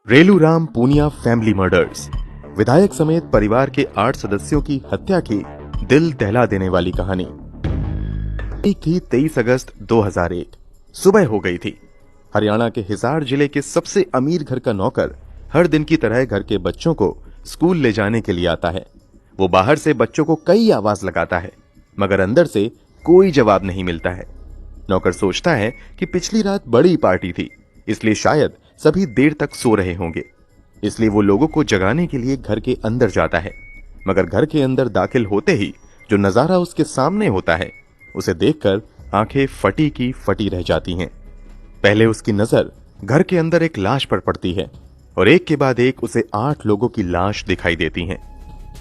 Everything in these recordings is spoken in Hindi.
Reluram Poonia family murders. विधायक समेत परिवार के 8 सदस्यों की हत्या की दिल दहला देने वाली कहानी। एक थी 23 अगस्त 2001। सुबह हो गई थी। हरियाणा के हिसार जिले के सबसे अमीर घर का नौकर हर दिन की तरह घर के बच्चों को स्कूल ले जाने के लिए आता है। वो बाहर से बच्चों को कई आवाज लगाता है, मगर अंदर से कोई जवाब नहीं मिलता है। नौकर सोचता है कि पिछली रात बड़ी पार्टी थी, इसलिए शायद सभी देर तक सो रहे होंगे। इसलिए वो लोगों को जगाने के लिए घर के अंदर जाता है, मगर घर के अंदर दाखिल होते ही जो नजारा उसके सामने होता है, उसे देखकर आंखें फटी की फटी रह जाती हैं। पहले उसकी नजर घर के अंदर एक लाश पर पड़ती है और एक के बाद एक उसे 8 लोगों की लाश दिखाई देती हैं।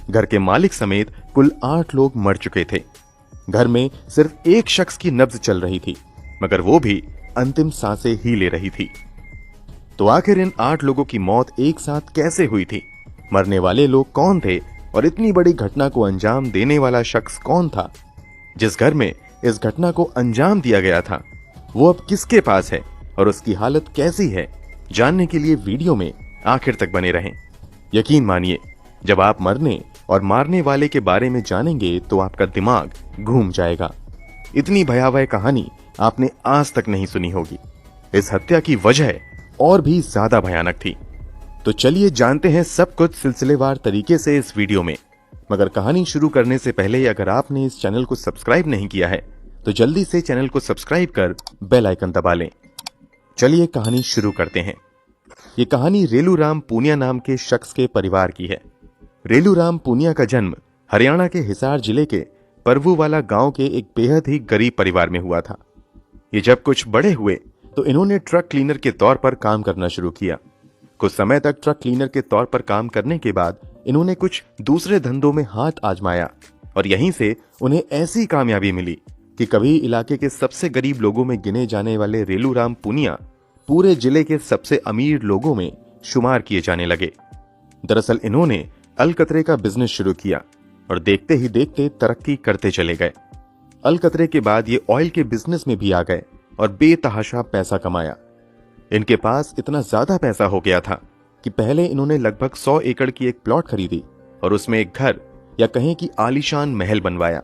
घर के मालिक समेत कुल 8 लोग मर चुके थे। घर में सिर्फ एक शख्स की नब्ज चल रही थी, मगर वो भी अंतिम सांसें ही ले रही थी। तो आखिर इन 8 लोगों की मौत एक साथ कैसे हुई थी? मरने वाले लोग कौन थे और इतनी बड़ी घटना को अंजाम देने वाला शख्स कौन था? जिस घर में इस घटना को अंजाम दिया गया था, वो अब किसके पास है और उसकी हालत कैसी है? जानने के लिए वीडियो में आखिर तक बने रहें। यकीन मानिए, जब आप मरने और मारने वाले के बारे में जानेंगे तो आपका दिमाग घूम जाएगा। इतनी भयावह कहानी आपने आज तक नहीं सुनी होगी। इस हत्या की वजह और भी ज्यादा भयानक थी। तो चलिए जानते हैं सब कुछ सिलसिलेवार तरीके से इस वीडियो में। मगर कहानी शुरू करने से पहले अगर आपने इस चैनल को सब्सक्राइब नहीं किया है तो जल्दी से चैनल को सब्सक्राइब कर बेल आइकन दबा लें। चलिए कहानी शुरू करते हैं। ये कहानी रेलूराम पूनिया नाम के शख्स के परिवार की है। रेलूराम पूनिया का जन्म हरियाणा के हिसार जिले के परवूवाला गांव के एक बेहद ही गरीब परिवार में हुआ था। ये जब कुछ बड़े हुए तो इन्होंने ट्रक क्लीनर के तौर पर काम करना शुरू किया। कुछ समय तक ट्रक क्लीनर के तौर पर काम करने के बाद इन्होंने कुछ दूसरे धंधों में हाथ आजमाया और यहीं से उन्हें ऐसी कामयाबी मिली कि कभी इलाके के सबसे गरीब लोगों में गिने जाने वाले रेलूराम पूनिया पूरे जिले के सबसे अमीर लोगों में शुमार किए जाने लगे। दरअसल इन्होंने अलकतरे का बिजनेस शुरू किया और देखते ही देखते तरक्की करते चले गए। अलकतरे के बाद ये ऑयल के बिजनेस में भी आ गए और बेतहाशा पैसा कमाया। इनके पास इतना ज्यादा पैसा हो गया था कि पहले इन्होंने लगभग 100 एकड़ की एक प्लॉट खरीदी और उसमें एक घर या कहें कि आलीशान महल बनवाया।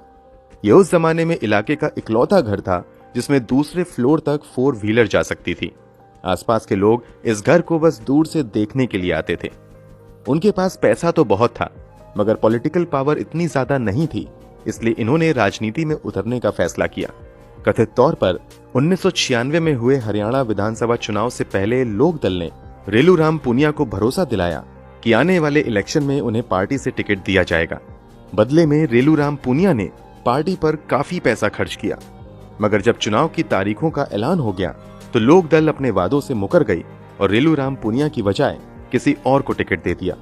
यह उस जमाने में इलाके का इकलौता घर था जिसमें दूसरे फ्लोर तक 4 व्हीलर जा सकती थी। आसपास के लोग इस घर को बस दूर से देखने के लिए आते थे। उनके पास पैसा तो बहुत था, मगर पॉलिटिकल पावर इतनी ज्यादा नहीं थी, इसलिए इन्होंने राजनीति में उतरने का फैसला किया। कथित तौर पर 1996 में हुए हरियाणा विधानसभा चुनाव से पहले लोक दल ने रेलूराम पूनिया को भरोसा दिलाया कि आने वाले इलेक्शन में उन्हें पार्टी से टिकट दिया जाएगा। बदले में रेलूराम पूनिया ने पार्टी पर काफी पैसा खर्च किया, मगर जब चुनाव की तारीखों का ऐलान हो गया तो लोक दल अपने वादों से मुकर गई और रेलूराम पूनिया की बजाय किसी और को टिकट दे दिया।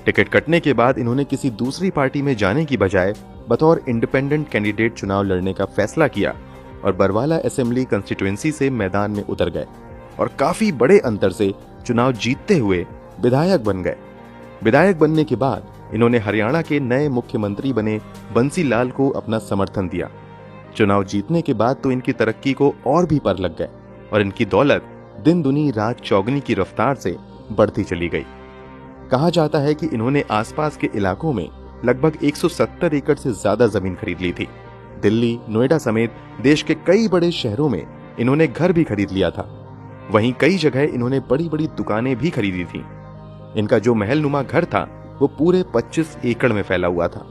टिकट कटने के बाद इन्होंने किसी दूसरी पार्टी में जाने की बजाय बतौर इंडिपेंडेंट कैंडिडेट चुनाव लड़ने का फैसला किया और बरवाला असेंबली कंस्टिट्यूएंसी से मैदान में उतर गए और काफी बड़े अंतर से चुनाव जीतते हुए विधायक बन गए। विधायक बनने के बाद इन्होंने हरियाणा के नए मुख्यमंत्री बने बंसी लाल को अपना समर्थन दिया। चुनाव जीतने के बाद तो इनकी तरक्की को और भी पर लग गए और इनकी दौलत दिन दुनी रात चौगनी की रफ्तार से बढ़ती चली गई। कहा जाता है कि इन्होंने आसपास के इलाकों में लगभग 170 एकड़ से ज्यादा जमीन खरीद ली थी। दिल्ली, नोएडा समेत देश के कई बड़े शहरों में इन्होंने घर भी खरीद लिया था। वहीं कई जगह इन्होंने बड़ी बड़ी दुकानें भी खरीदी थी। इनका जो महलनुमा घर था वो पूरे 25 एकड़ में फैला हुआ था।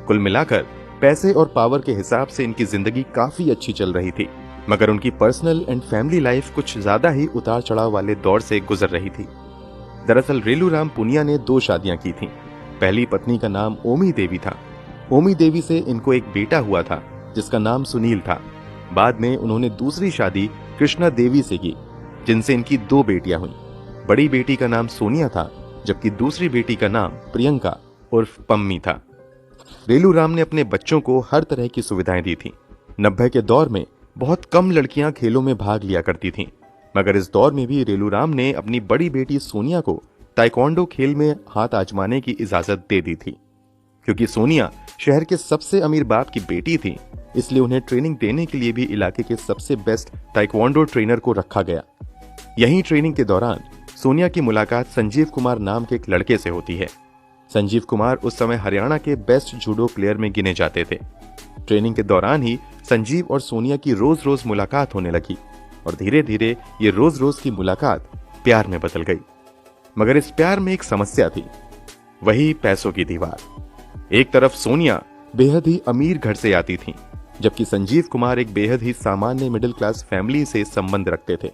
कुल मिलाकर पैसे और पावर के हिसाब से इनकी जिंदगी काफी अच्छी चल रही थी, मगर उनकी पर्सनल एंड फैमिली लाइफ कुछ ज्यादा ही उतार चढ़ाव वाले दौर से गुजर रही थी। दरअसल रेलूराम पूनिया ने 2 शादियां की थीं। पहली पत्नी का नाम ओमी देवी था। ओमी देवी से इनको एक बेटा हुआ था जिसका नाम सुनील था। बाद में उन्होंने दूसरी शादी कृष्णा देवी से की, जिनसे इनकी 2 बेटियां हुईं। बड़ी बेटी का नाम सोनिया था, जबकि दूसरी बेटी का नाम प्रियंका उर्फ पम्मी था। रेलूराम ने अपने बच्चों को हर तरह की सुविधाएं दी थी। 90 के दौर में बहुत कम लड़कियां खेलों में भाग लिया करती थीं, मगर इस दौर में भी रेलूराम ने अपनी बड़ी बेटी सोनिया को ताइक्वांडो खेल में हाथ आजमाने की इजाजत दे दी थी। क्योंकि सोनिया शहर के सबसे अमीर बाप की बेटी थी, इसलिए उन्हें ट्रेनिंग देने के लिए भी इलाके के सबसे बेस्ट ताइक्वांडो ट्रेनर को रखा गया। यही ट्रेनिंग के दौरान सोनिया की मुलाकात संजीव कुमार नाम के एक लड़के से होती है। संजीव कुमार उस समय हरियाणा के बेस्ट जूडो प्लेयर में गिने जाते थे। ट्रेनिंग के दौरान ही संजीव और सोनिया की रोज रोज मुलाकात होने लगी और धीरे धीरे ये रोज रोज की मुलाकात प्यार में बदल गई। मगर इस प्यार में एक समस्या थी, वही पैसों की दीवार। एक तरफ सोनिया बेहद ही अमीर घर से आती थी, जबकि संजीव कुमार एक बेहद ही सामान्य मिडिल क्लास फैमिली से संबंध रखते थे।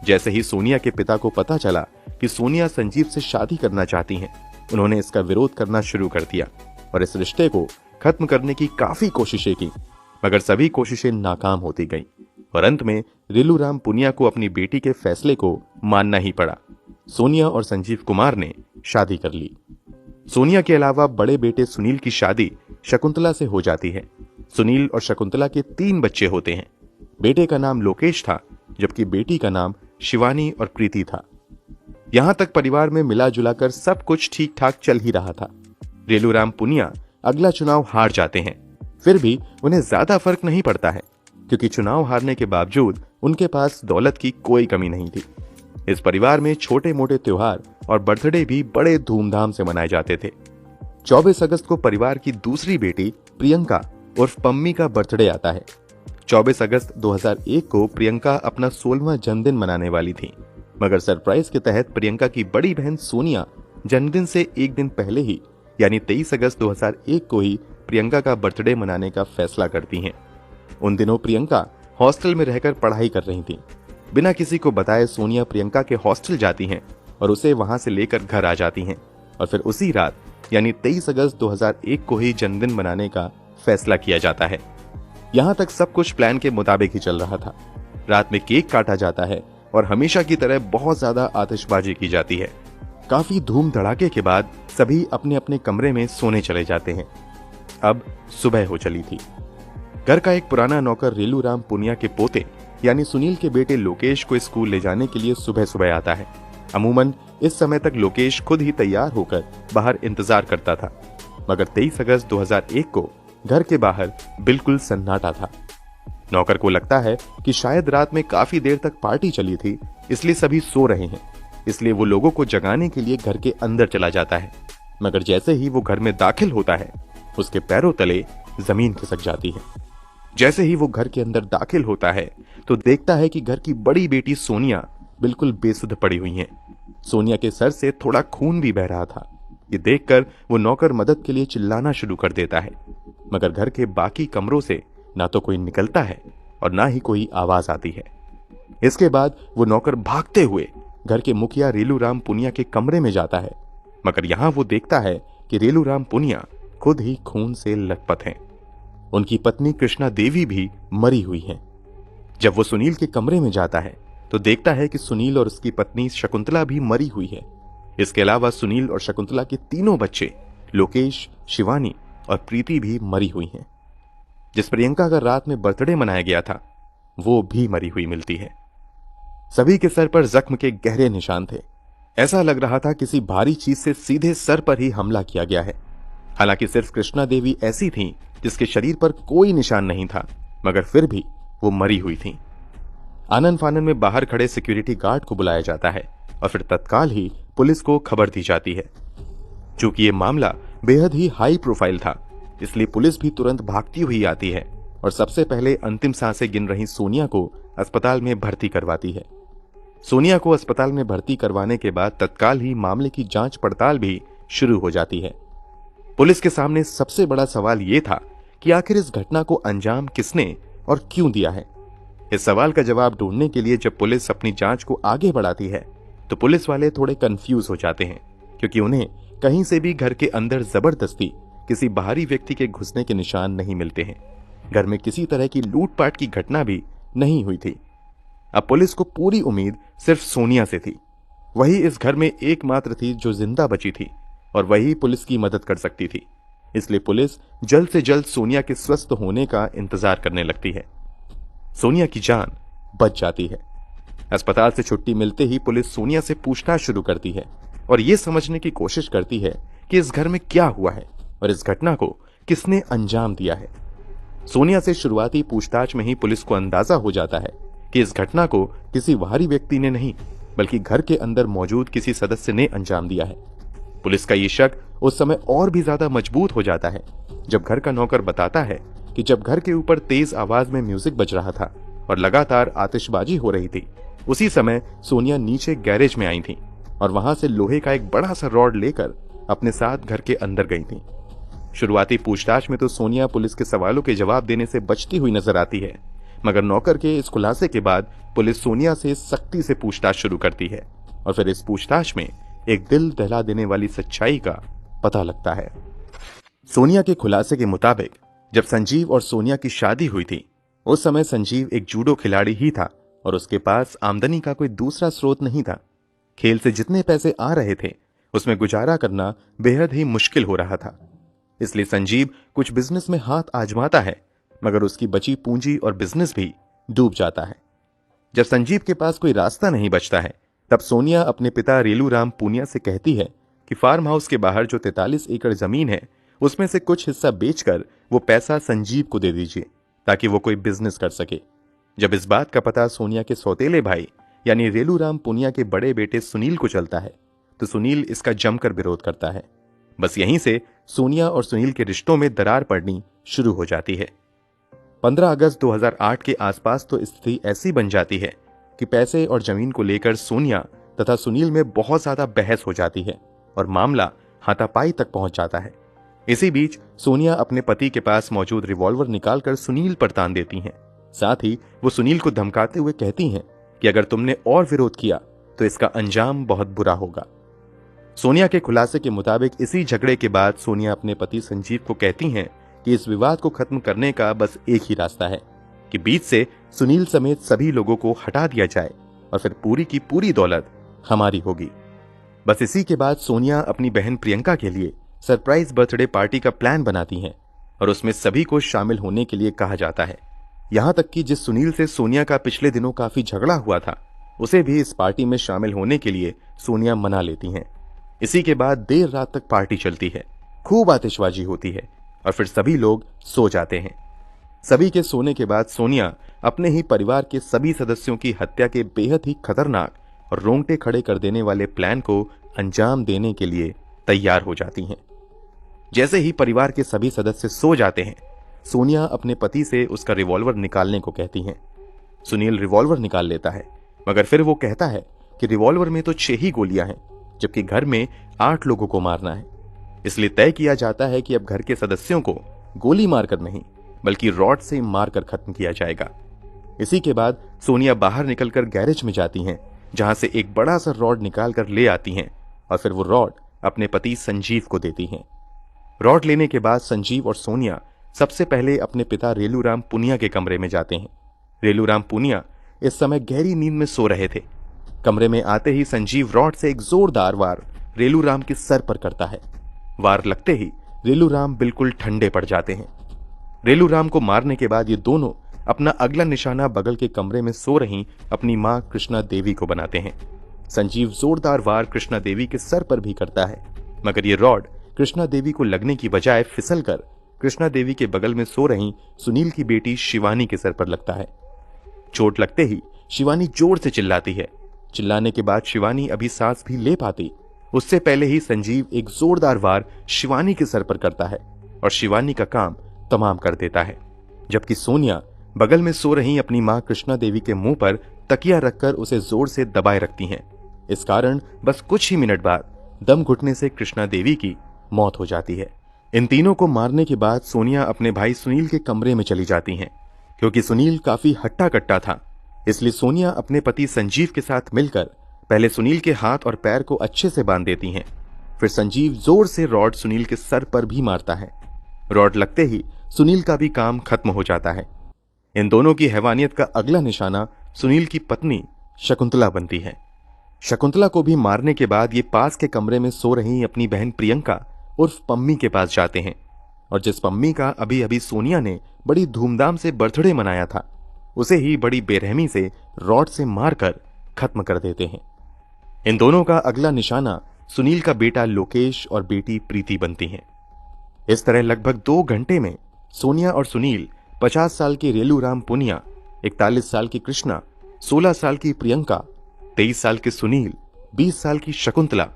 जैसे ही सोनिया के पिता को पता चला कि सोनिया संजीव से शादी करना चाहती हैं, उन्होंने इसका विरोध करना शुरू कर दिया और इस रिश्ते को खत्म करने की काफी कोशिशें की, मगर सभी कोशिशें नाकाम होती गईं और अंत में रेलूराम पुनिया को अपनी बेटी के फैसले को मानना ही पड़ा। सोनिया और संजीव कुमार ने शादी कर ली। सोनिया के अलावा बड़े बेटे सुनील की शादी शकुंतला से हो जाती है। सुनील और शकुंतला के 3 बच्चे होते हैं। बेटे का नाम लोकेश था, जबकि बेटी का नाम शिवानी और प्रीति था। यहां तक परिवार में मिला जुलाकर सब कुछ ठीक ठाक चल ही रहा था। रेलूराम पुनिया अगला चुनाव हार जाते हैं, फिर भी उन्हें ज्यादा फर्क नहीं पड़ता है, क्योंकि चुनाव हारने के बावजूद उनके पास दौलत की कोई कमी नहीं थी। इस परिवार में छोटे मोटे त्योहार और बर्थडे भी बड़े धूमधाम से मनाए जाते थे। 24 अगस्त को परिवार की दूसरी बेटी प्रियंका उर्फ पम्मी का बर्थडे आता है। 24 अगस्त 2001 को प्रियंका अपना 16वां जन्मदिन मनाने वाली थी, मगर सरप्राइज के तहत प्रियंका की बड़ी बहन सोनिया जन्मदिन से एक दिन पहले ही यानी 23 अगस्त 2001 को ही प्रियंका का बर्थडे मनाने का फैसला करती हैं। उन दिनों प्रियंका हॉस्टल में रहकर पढ़ाई कर रही थी। बिना किसी को बताए सोनिया प्रियंका के हॉस्टल जाती हैं और उसे वहां से लेकर घर आ जाती हैं और फिर उसी रात यानी 23 अगस्त 2001 को ही जन्मदिन मनाने का फैसला किया जाता है। यहाँ तक सब कुछ प्लान के मुताबिक ही चल रहा था। रात में केक काटा जाता है और हमेशा की तरह बहुत ज्यादा आतिशबाजी की जाती है। काफी धूम धड़ाके के बाद सभी अपने अपने कमरे में सोने चले जाते हैं। अब सुबह हो चली थी। घर का एक पुराना नौकर रेलूराम पुनिया के पोते यानी सुनील के बेटे लोकेश को स्कूल ले जाने के लिए सुबह सुबह आता है। अमूमन इस समय तक लोकेश खुद ही तैयार होकर बाहर इंतजार करता था, मगर 23 अगस्त 2001 को घर के बाहर बिल्कुल सन्नाटा था। नौकर को लगता है कि शायद रात में काफी देर तक पार्टी चली थी, इसलिए सभी सो रहे हैं, इसलिए वो लोगों को जगाने के लिए घर के अंदर चला जाता है। मगर जैसे ही वो घर में दाखिल होता है, उसके पैरों तले जमीन खिसक जाती है। जैसे ही वो घर के अंदर दाखिल होता है तो देखता है कि घर की बड़ी बेटी सोनिया बिल्कुल बेसुध पड़ी हुई है। सोनिया के सर से थोड़ा खून भी बह रहा था। ये देखकर वो नौकर मदद के लिए चिल्लाना शुरू कर देता है, मगर घर के बाकी कमरों से ना तो कोई निकलता है और ना ही कोई आवाज आती है। इसके बाद वो नौकर भागते हुए घर के मुखिया रेलूराम पुनिया के कमरे में जाता है, मगर यहां वो देखता है कि रेलूराम पुनिया खुद ही खून से लथपथ हैं। उनकी पत्नी कृष्णा देवी भी मरी हुई हैं। जब वो सुनील के कमरे में जाता है तो देखता है कि सुनील और उसकी पत्नी शकुंतला भी मरी हुई है। इसके अलावा सुनील और शकुंतला के 3 बच्चे लोकेश, शिवानी और प्रीति भी मरी हुई हैं। जिस प्रियंका का रात में बर्थडे मनाया गया था, वो भी मरी हुई मिलती है। सभी के सर पर जख्म के गहरे निशान थे। ऐसा लग रहा था किसी भारी चीज से सीधे सर पर ही हमला किया गया है। हालांकि सिर्फ कृष्णा देवी ऐसी थी जिसके शरीर पर कोई निशान नहीं था, मगर फिर भी वो मरी हुई थी। आनन फानन में बाहर खड़े सिक्योरिटी गार्ड को बुलाया जाता है और फिर तत्काल ही पुलिस को खबर दी जाती है। चूंकि ये मामला बेहद ही हाई प्रोफाइल था, इसलिए पुलिस भी तुरंत भागती हुई आती है और सबसे पहले अंतिम सांसें गिन रही सोनिया को अस्पताल में भर्ती करवाती है। सोनिया को अस्पताल में भर्ती करवाने के बाद तत्काल ही मामले की जांच पड़ताल भी शुरू हो जाती है। पुलिस के सामने सबसे बड़ा सवाल यह था कि आखिर इस घटना को अंजाम किसने और क्यों दिया है। इस सवाल का जवाब ढूंढने के लिए जब पुलिस अपनी जांच को आगे बढ़ाती है तो पुलिस वाले थोड़े कंफ्यूज हो जाते हैं, क्योंकि उन्हें कहीं से भी घर के अंदर जबरदस्ती किसी बाहरी व्यक्ति के घुसने के निशान नहीं मिलते हैं। घर में किसी तरह की लूटपाट की घटना भी नहीं हुई थी। अब पुलिस को पूरी उम्मीद सिर्फ सोनिया से थी। वही इस घर में एकमात्र थी जो जिंदा बची थी और वही पुलिस की मदद कर सकती थी। इसलिए पुलिस जल्द से जल्द सोनिया के स्वस्थ होने का इंतजार करने लगती है। सोनिया की जान बच जाती है। अस्पताल से छुट्टी मिलते ही पुलिस सोनिया से पूछताछ शुरू करती है और यह समझने की कोशिश करती है कि इस घर में क्या हुआ है और इस घटना को किसने अंजाम दिया है। सोनिया से शुरुआती पूछताछ में ही पुलिस को अंदाजा हो जाता है कि इस घटना को किसी बाहरी व्यक्ति ने नहीं बल्कि घर के अंदर मौजूद किसी सदस्य ने अंजाम दिया है। पुलिस का ये शक उस समय और भी ज्यादा मजबूत हो जाता है जब घर का नौकर बताता है कि जब घर के ऊपर तेज आवाज में म्यूजिक बज रहा था और लगातार आतिशबाजी हो रही थी, उसी समय सोनिया नीचे गैरेज में आई थी और वहां से लोहे का एक बड़ा सा रॉड लेकर अपने साथ घर के अंदर गई थी। शुरुआती पूछताछ में तो सोनिया पुलिस के सवालों के जवाब देने से बचती हुई नजर आती है, मगर नौकर के इस खुलासे के बाद पुलिस सोनिया से सख्ती से पूछताछ शुरू करती है और फिर इस पूछताछ में एक दिल दहला देने वाली सच्चाई का पता लगता है। सोनिया के खुलासे के मुताबिक जब संजीव और सोनिया की शादी हुई थी, उस समय संजीव एक जूडो खिलाड़ी ही था और उसके पास आमदनी का कोई दूसरा स्रोत नहीं था। खेल से जितने पैसे आ रहे थे उसमें गुजारा करना बेहद ही मुश्किल हो रहा था। इसलिए संजीव कुछ बिजनेस में हाथ आजमाता है, मगर उसकी बची पूंजी और बिजनेस भी डूब जाता है। जब संजीव के पास कोई रास्ता नहीं बचता है, तब सोनिया अपने पिता रेलूराम पूनिया से कहती है कि फार्म हाउस के बाहर जो 43 एकड़ जमीन है, उसमें से कुछ हिस्सा बेचकर वो पैसा संजीव को दे दीजिए ताकि वो कोई बिजनेस कर सके। जब इस बात का पता सोनिया के सौतेले भाई यानी रेलूराम पूनिया के बड़े बेटे सुनील को चलता है, तो सुनील इसका जमकर विरोध करता है। बस यहीं से सोनिया और सुनील के रिश्तों में दरार पड़नी शुरू हो जाती है। 15 अगस्त 2008 के आसपास तो स्थिति ऐसी बन जाती है कि पैसे और जमीन को लेकर सोनिया तथा सुनील में बहुत ज्यादा बहस हो जाती है और मामला हाथापाई तक पहुंच जाता है। इसी बीच सोनिया अपने पति के पास मौजूद रिवॉल्वर निकालकर सुनील पर तान देती हैं। साथ ही वो सुनील को धमकाते हुए कहती हैं कि अगर तुमने और विरोध किया तो इसका अंजाम बहुत बुरा होगा। सोनिया के खुलासे के मुताबिक इसी झगड़े के बाद सोनिया अपने पति संजीव को कहती हैं कि इस विवाद को खत्म करने का बस एक ही रास्ता है कि बीच से सुनील समेत सभी लोगों को हटा दिया जाए और फिर पूरी की पूरी दौलत हमारी होगी। बस इसी के बाद सोनिया अपनी बहन प्रियंका के लिए सरप्राइज बर्थडे पार्टी का प्लान बनाती हैं और उसमें सभी को शामिल होने के लिए कहा जाता है। यहां तक कि जिस सुनील से सोनिया का पिछले दिनों काफी झगड़ा हुआ था, उसे भी इस पार्टी में शामिल होने के लिए सोनिया मना लेती हैं। इसी के बाद देर रात तक पार्टी चलती है, खूब आतिशबाजी होती है और फिर सभी लोग सो जाते हैं। सभी के सोने के बाद सोनिया अपने ही परिवार के सभी सदस्यों की हत्या के बेहद ही खतरनाक और रोंगटे खड़े कर देने वाले प्लान को अंजाम देने के लिए तैयार हो जाती हैं। जैसे ही परिवार के सभी सदस्य सो जाते हैं, सोनिया अपने पति से उसका रिवॉल्वर निकालने को कहती हैं। सुनील रिवॉल्वर निकाल लेता है, मगर फिर वो कहता है कि रिवॉल्वर में तो 6 ही गोलियां हैं, जबकि घर में 8 लोगों को मारना है। इसलिए तय किया जाता है कि अब घर के सदस्यों को गोली मारकर नहीं बल्कि रॉड से मारकर खत्म किया जाएगा। इसी के बाद सोनिया बाहर निकलकर गैरेज में जाती हैं, जहां से एक बड़ा सा रॉड निकालकर ले आती हैं और फिर वो रॉड अपने पति संजीव को देती हैं। रॉड लेने के बाद संजीव और सोनिया सबसे पहले अपने पिता रेलूराम पूनिया के कमरे में जाते हैं। रेलूराम पूनिया इस समय गहरी नींद में सो रहे थे। कमरे में आते ही संजीव रॉड से एक जोरदार वार रेलूराम के सर पर करता है। वार लगते ही रेलूराम बिल्कुल ठंडे पड़ जाते हैं। रेलूराम को मारने के बाद ये दोनों अपना अगला निशाना बगल के कमरे में सो रही अपनी मां कृष्णा देवी को बनाते हैं। संजीव जोरदार वार कृष्णा देवी के सर पर भी करता है, मगर ये रॉड कृष्णा देवी को लगने की बजाय फिसलकर कृष्णा देवी के बगल में सो रही सुनील की बेटी शिवानी के सर पर लगता है। चोट लगते ही शिवानी जोर से चिल्लाती है। चिल्लाने के बाद शिवानी अभी सांस भी ले पाती, उससे पहले ही संजीव एक जोरदार वार शिवानी के सर पर करता है और शिवानी का काम तमाम कर देता है। जबकि सोनिया बगल में सो रही अपनी मां कृष्णा देवी के मुंह पर तकिया रखकर उसे जोर से दबाए रखती हैं। इस कारण बस कुछ ही मिनट बाद दम घुटने से कृष्णा देवी की मौत हो जाती है। इन तीनों को मारने के बाद सोनिया अपने भाई सुनील के कमरे में चली जाती हैं। क्योंकि सुनील काफी हट्टा कट्टा था, इसलिए सोनिया अपने पति संजीव के साथ मिलकर पहले सुनील के हाथ और पैर को अच्छे से बांध देती हैं। फिर संजीव जोर से रॉड सुनील के सर पर भी मारता है। रॉड लगते ही सुनील का भी काम खत्म हो जाता है। इन दोनों की हैवानियत का अगला निशाना सुनील की पत्नी शकुंतला बनती है। शकुंतला को भी मारने के बाद ये पास के कमरे में सो रही अपनी बहन प्रियंका उर्फ पम्मी के पास जाते हैं और जिस पम्मी का अभी अभी सोनिया ने बड़ी धूमधाम से बर्थडे मनाया था, उसे ही बड़ी बेरहमी से रॉड से मारकर खत्म कर देते हैं। इन दोनों का अगला निशाना सुनील का बेटा लोकेश और बेटी प्रीति बनती हैं। इस तरह लगभग 2 घंटे में सोनिया और सुनील 50 साल की रेलूराम पूनिया, 41 साल की कृष्णा, 16 साल की प्रियंका 23 साल के सुनील, 20 साल की शकुंतला,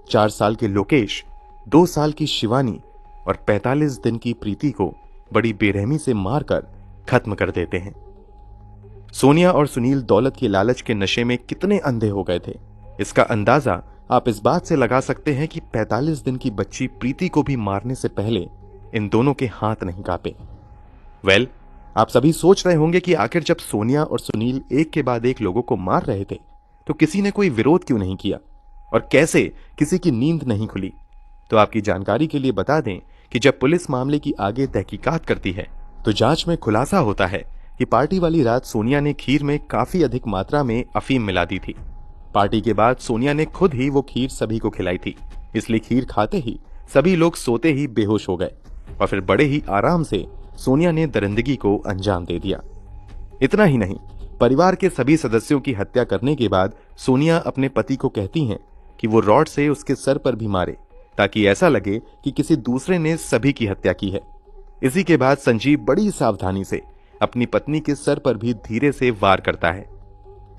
4 साल के लोकेश, 2 साल की शिवानी और 45 दिन की प्रीति को बड़ी बेरहमी से मारकर खत्म कर देते हैं। सोनिया और सुनील दौलत के लालच के नशे में कितने अंधे हो गए थे, इसका अंदाजा आप इस बात से लगा सकते हैं कि 45 दिन की बच्ची प्रीति को भी मारने से पहले इन दोनों के हाथ नहीं कांपे। वेल, आप सभी सोच रहे होंगे कि आखिर जब सोनिया और सुनील एक के बाद एक लोगों को मार रहे थे तो किसी ने कोई विरोध क्यों नहीं किया और कैसे किसी की नींद नहीं खुली। तो आपकी जानकारी के लिए बता दें कि जब पुलिस मामले की आगे तहकीकात करती है तो जांच में खुलासा होता है कि पार्टी वाली रात सोनिया ने खीर में काफी अधिक मात्रा में अफीम मिला दी थी। पार्टी के बाद सोनिया ने खुद ही वो खीर सभी को खिलाई थी, इसलिए खीर खाते ही सभी लोग सोते ही बेहोश हो गए और फिर बड़े ही आराम से सोनिया ने दरिंदगी को अंजाम दे दिया। इतना ही नहीं, परिवार के सभी सदस्यों की हत्या करने के बाद सोनिया अपने पति को कहती हैं कि वो रॉड से उसके सर पर भी मारे ताकि ऐसा लगे कि किसी दूसरे ने सभी की हत्या की है। इसी के बाद संजीव बड़ी सावधानी से अपनी पत्नी के सर पर भी धीरे से वार करता है।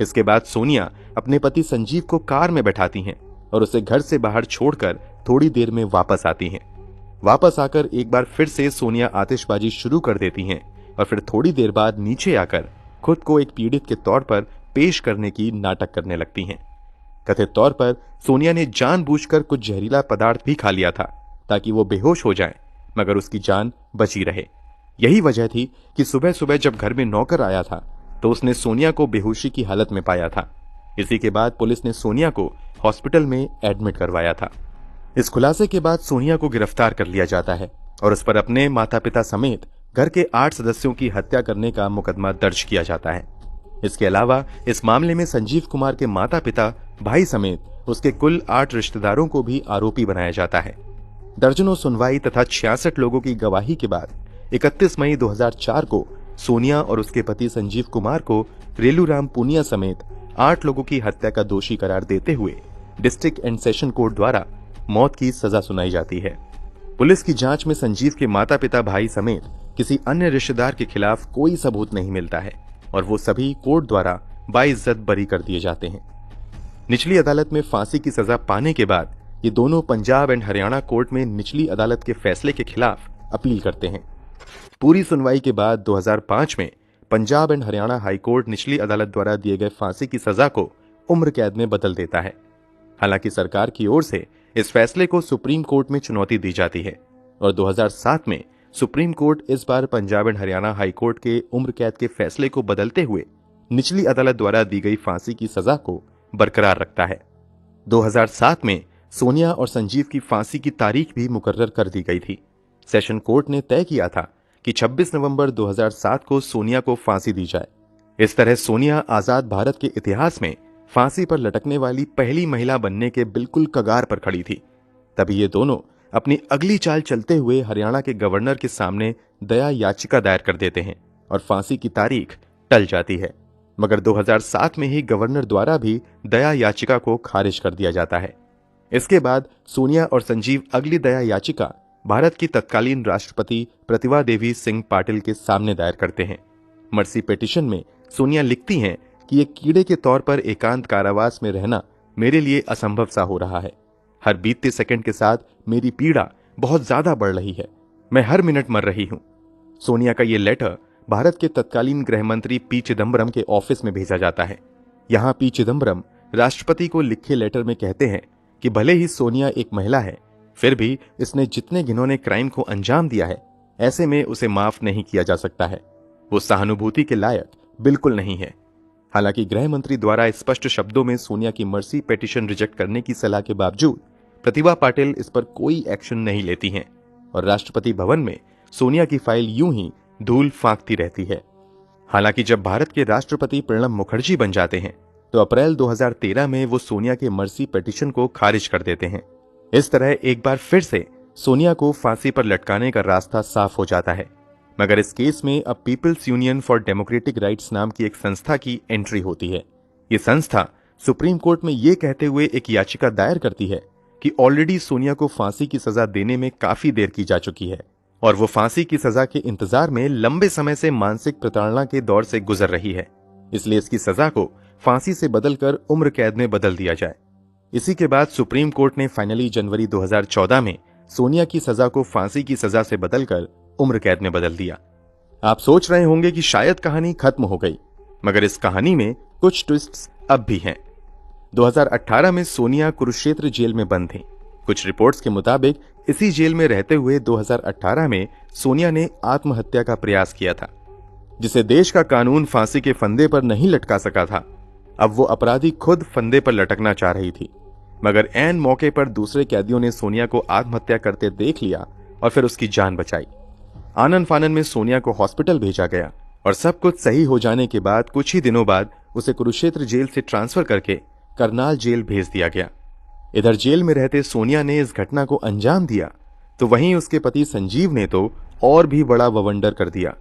इसके बाद सोनिया अपने पति संजीव को कार में बैठाती हैं और उसे घर से बाहर छोड़कर थोड़ी देर में वापस आती हैं। वापस आकर एक बार फिर से सोनिया आतिशबाजी शुरू कर देती हैं और फिर थोड़ी देर बाद नीचे आकर खुद को एक पीड़ित के तौर पर पेश करने की नाटक करने लगती हैं। कथित तौर पर सोनिया ने जानबूझकर कुछ जहरीला पदार्थ भी खा लिया था ताकि वो बेहोश हो जाए, मगर उसकी जान बची रहे। यही वजह थी कि सुबह सुबह जब घर में नौकर आया था तो उसने सोनिया को बेहोशी की हालत में पाया था। इसी के बाद पुलिस ने सोनिया को हॉस्पिटल में एडमिट करवाया था। इस खुलासे के बाद सोनिया को गिरफ्तार कर लिया जाता है और उस पर अपने माता पिता समेत घर के 8 सदस्यों की हत्या करने का मुकदमा दर्ज किया जाता है। इसके अलावा इस मामले में संजीव कुमार के माता पिता, भाई समेत उसके कुल 8 रिश्तेदारों को भी आरोपी बनाया जाता है। दर्जनों सुनवाई तथा 66 लोगों की गवाही के बाद 31 मई 2004 को सोनिया और उसके पति संजीव कुमार को रेलूराम पूनिया समेत 8 लोगों की हत्या का दोषी करार देते हुए डिस्ट्रिक्ट एंड सेशन कोर्ट द्वारा मौत की सजा सुनाई जाती है। पुलिस की जांच में संजीव के माता पिता, भाई समेत किसी अन्य रिश्तेदार के खिलाफ कोई सबूत नहीं मिलता है और वो सभी कोर्ट द्वारा बाइज्जत बरी कर दिए जाते हैं। निचली अदालत में फांसी की सजा पाने के बाद ये दोनों पंजाब एंड हरियाणा कोर्ट में निचली अदालत के फैसले के खिलाफ अपील करते हैं। पूरी सुनवाई के बाद 2005 में Punjab and Haryana high court निचली अदालत द्वारा दिए गए फांसी की सजा को उम्र कैद में बदल देता है। हालांकि सरकार की ओर से इस फैसले को सुप्रीम कोर्ट में चुनौती दी जाती है और 2007 में सुप्रीम कोर्ट इस बार Punjab and Haryana high court के उम्र कैद के फैसले को बदलते हुए निचली अदालत द्वारा दी गई फांसी की सजा को बरकरार रखता है। 2007 में सोनिया और संजीव की फांसी की तारीख भी मुकर्रर कर दी गई थी। सेशन कोर्ट ने तय किया था कि 26 नवंबर 2007 को सोनिया को फांसी दी जाए। इस तरह सोनिया आजाद भारत के इतिहास में फांसी पर लटकने वाली पहली महिला बनने के बिल्कुल कगार पर खड़ी थी। तभी ये दोनों अपनी अगली चाल चलते हुए हरियाणा के गवर्नर के सामने दया याचिका दायर कर देते हैं और फांसी की तारीख टल जाती है, मगर 2007 में ही गवर्नर द्वारा भी दया याचिका को खारिज कर दिया जाता है। इसके बाद सोनिया और संजीव अगली दया याचिका भारत की तत्कालीन राष्ट्रपति प्रतिभा देवी सिंह पाटिल के सामने दायर करते हैं। मर्सी पिटीशन में सोनिया लिखती हैं कि एक कीड़े के तौर पर एकांत कारावास में रहना मेरे लिए असंभव सा हो रहा है। हर बीतते सेकंड के साथ मेरी पीड़ा बहुत ज्यादा बढ़ रही है। मैं हर मिनट मर रही हूं। सोनिया का ये लेटर भारत के तत्कालीन गृह मंत्री पी चिदम्बरम के ऑफिस में भेजा जाता है। यहाँ पी चिदम्बरम राष्ट्रपति को लिखे लेटर में कहते हैं कि भले ही सोनिया एक महिला है, फिर भी इसने जितने घिनौने क्राइम को अंजाम दिया है, ऐसे में उसे माफ नहीं किया जा सकता है। वो सहानुभूति के लायक बिल्कुल नहीं है। हालांकि गृह मंत्री द्वारा स्पष्ट शब्दों में सोनिया की मर्सी पिटीशन रिजेक्ट करने की सलाह के बावजूद प्रतिभा पाटिल इस पर कोई एक्शन नहीं लेती हैं और राष्ट्रपति भवन में सोनिया की फाइल यूं ही धूल फांकती रहती है। हालांकि जब भारत के राष्ट्रपति प्रणब मुखर्जी बन जाते हैं तो अप्रैल 2013 में वो सोनिया के मर्सी पिटीशन को खारिज कर देते हैं। इस तरह एक बार फिर से सोनिया को फांसी पर लटकाने का रास्ता साफ हो जाता है, मगर इस केस में अब People's Union for Democratic Rights नाम की एक संस्था की एंट्री होती है। ये संस्था सुप्रीम कोर्ट में ये कहते हुए एक याचिका दायर करती है कि ऑलरेडी सोनिया को फांसी की सजा देने में काफी देर की जा चुकी है और वो फांसी की सजा के इंतजार में लंबे समय से मानसिक प्रताड़ना के दौर से गुजर रही है, इसलिए इसकी सजा को फांसी से बदलकर उम्र कैद में बदल दिया जाए। इसी के बाद सुप्रीम कोर्ट ने फाइनली जनवरी 2014 में सोनिया की सजा को फांसी की सजा से बदलकर उम्र कैद में बदल दिया। आप सोच रहे होंगे कि शायद कहानी खत्म हो गई, मगर इस कहानी में कुछ ट्विस्ट्स अब भी हैं। 2018 में सोनिया कुरुक्षेत्र जेल में बंद थी। कुछ रिपोर्ट्स के मुताबिक इसी जेल में रहते हुए 2018 में सोनिया ने आत्महत्या का प्रयास किया था, जिसे देश का कानून फांसी के फंदे पर नहीं लटका सका था। अब वो अपराधी खुद फंदे पर लटकना चाह रही थी, मगर ऐन मौके पर दूसरे कैदियों ने सोनिया को आत्महत्या करते देख लिया और फिर उसकी जान बचाई। आनन फानन में सोनिया को हॉस्पिटल भेजा गया और सब कुछ सही हो जाने के बाद कुछ ही दिनों बाद उसे कुरुक्षेत्र जेल से ट्रांसफर करके करनाल जेल भेज दिया गया। इधर जेल में रहते सोनिया ने इस घटना को अंजाम दिया, तो वहीं उसके पति संजीव ने तो और भी बड़ा बवंडर कर दिया।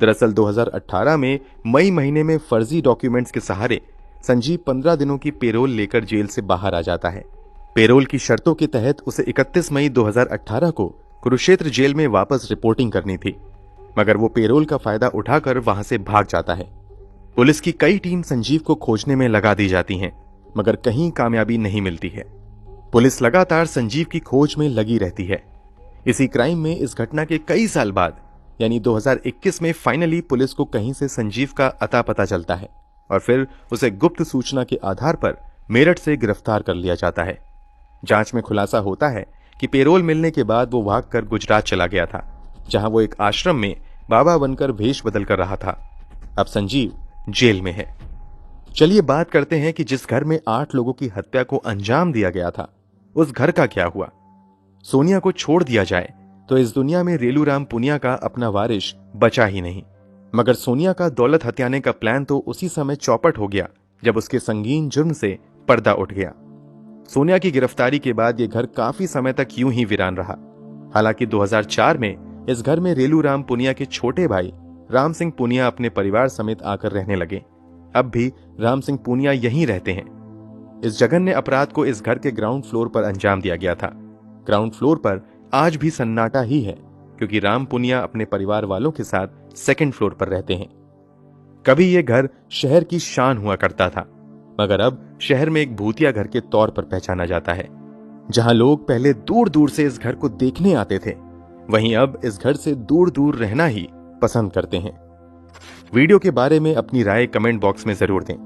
दरअसल 2018 में मई महीने में फर्जी डॉक्यूमेंट्स के सहारे संजीव 15 दिनों की पेरोल लेकर जेल से बाहर आ जाता है। पेरोल की शर्तों के तहत उसे 31 मई 2018 को कुरुक्षेत्र जेल में वापस रिपोर्टिंग करनी थी, मगर वो पेरोल का फायदा उठाकर वहां से भाग जाता है। पुलिस की कई टीम संजीव को खोजने में लगा दी जाती हैं, मगर कहीं कामयाबी नहीं मिलती है। पुलिस लगातार संजीव की खोज में लगी रहती है। इसी क्राइम में इस घटना के कई साल बाद यानी 2021 में फाइनली पुलिस को कहीं से संजीव का अता पता चलता है और फिर उसे गुप्त सूचना के आधार पर मेरठ से गिरफ्तार कर लिया जाता है। जांच में खुलासा होता है कि पेरोल मिलने के बाद वो भागकर गुजरात चला गया था, जहां वो एक आश्रम में बाबा बनकर भेष बदल कर रहा था। अब संजीव जेल में है। चलिए बात करते हैं कि जिस घर में 8 लोगों की हत्या को अंजाम दिया गया था, उस घर का क्या हुआ। सोनिया को छोड़ दिया जाए तो इस दुनिया में रेलूराम पुनिया का अपना वारिस बचा ही नहीं, मगर सोनिया का दौलत हथियाने का प्लान तो उसी समय चौपट हो गया जब उसके संगीन जुर्म से पर्दा उठ गया। सोनिया की गिरफ्तारी के बाद यह घर काफी समय तक यूं ही वीरान रहा। हालांकि 2004 में इस घर में रेलूराम पुनिया के छोटे भाई राम सिंह पुनिया अपने परिवार समेत आकर रहने लगे। अब भी राम सिंह पुनिया यहीं रहते हैं। इस जघन्य अपराध को इस घर के ग्राउंड फ्लोर पर अंजाम दिया गया था। ग्राउंड फ्लोर पर आज भी सन्नाटा ही है, क्योंकि राम पुनिया अपने परिवार वालों के साथ सेकंड फ्लोर पर रहते हैं। कभी यह घर शहर की शान हुआ करता था, मगर अब शहर में एक भूतिया घर के तौर पर पहचाना जाता है। जहां लोग पहले दूर दूर से इस घर को देखने आते थे, वहीं अब इस घर से दूर दूर रहना ही पसंद करते हैं। वीडियो के बारे में अपनी राय कमेंट बॉक्स में जरूर दें।